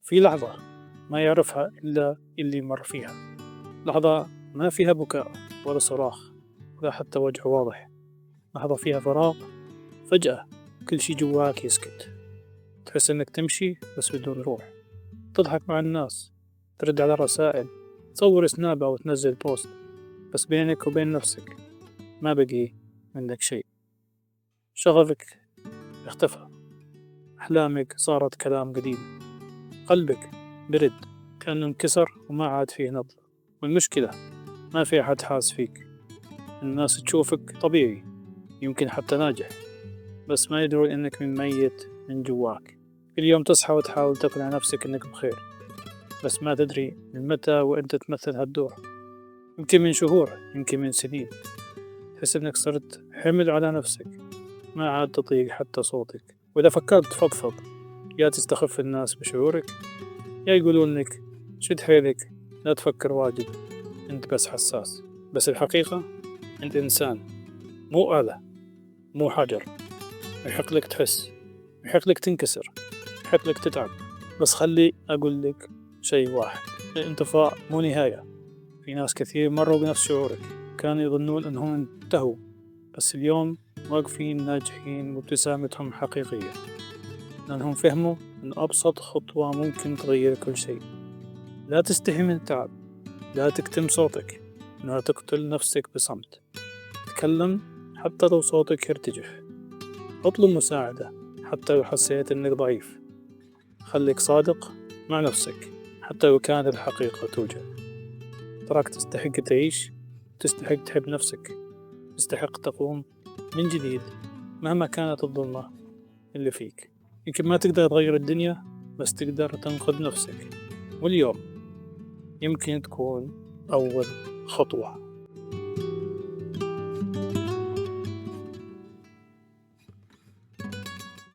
في لحظة ما يعرفها إلا اللي مر فيها، لحظة ما فيها بكاء ولا صراخ ولا حتى وجع واضح، لحظة فيها فراغ. فجأة كل شي جواك يسكت، تحس إنك تمشي بس بدون روح، تضحك مع الناس، ترد على الرسائل، تصور سناب أو تنزل بوست، بس بينك وبين نفسك ما بقي منك شي. شغفك اختفى، أحلامك صارت كلام قديم، قلبك برد كأنه انكسر وما عاد فيه نبض. والمشكلة ما في أحد حاس فيك، الناس تشوفك طبيعي، يمكن حتى ناجح، بس ما يدرون إنك من ميت من جواك. كل يوم تصحى وتحاول تقنع نفسك إنك بخير، بس ما تدري من متى وأنت تمثل هالدور. يمكن من شهور، يمكن من سنين، تحس إنك صرت حمل على نفسك، ما عاد تطيق حتى صوتك. وإذا فكرت تفضفض، يا تستخف الناس بشعورك، يا يقولون لك شد حيلك، لا تفكر واجد، أنت بس حساس. بس الحقيقة أنت إنسان، مو آلة، مو حجر. يحق لك تحس، يحق لك تنكسر، يحق لك تتعب. بس خلي أقول لك شيء واحد، الانطفاء مو نهاية. في ناس كثير مروا بنفس شعورك، كانوا يظنون أنهم انتهوا، بس اليوم واقفين ناجحين وابتسامتهم حقيقية، لأنهم فهموا أن أبسط خطوة ممكن تغير كل شيء. لا تستحي من التعب، لا تكتم صوتك، لا تقتل نفسك بصمت. تكلم حتى لو صوتك يرتجف، اطلب مساعدة حتى لو حسيت انك ضعيف. خليك صادق مع نفسك حتى لو كانت الحقيقة توجع. تراك تستحق تعيش، تستحق تحب نفسك، تستحق تقوم من جديد مهما كانت الظلمة اللي فيك. يمكن ما تقدر تغير الدنيا، بس تقدر تنقذ نفسك، واليوم يمكن تكون أول خطوة.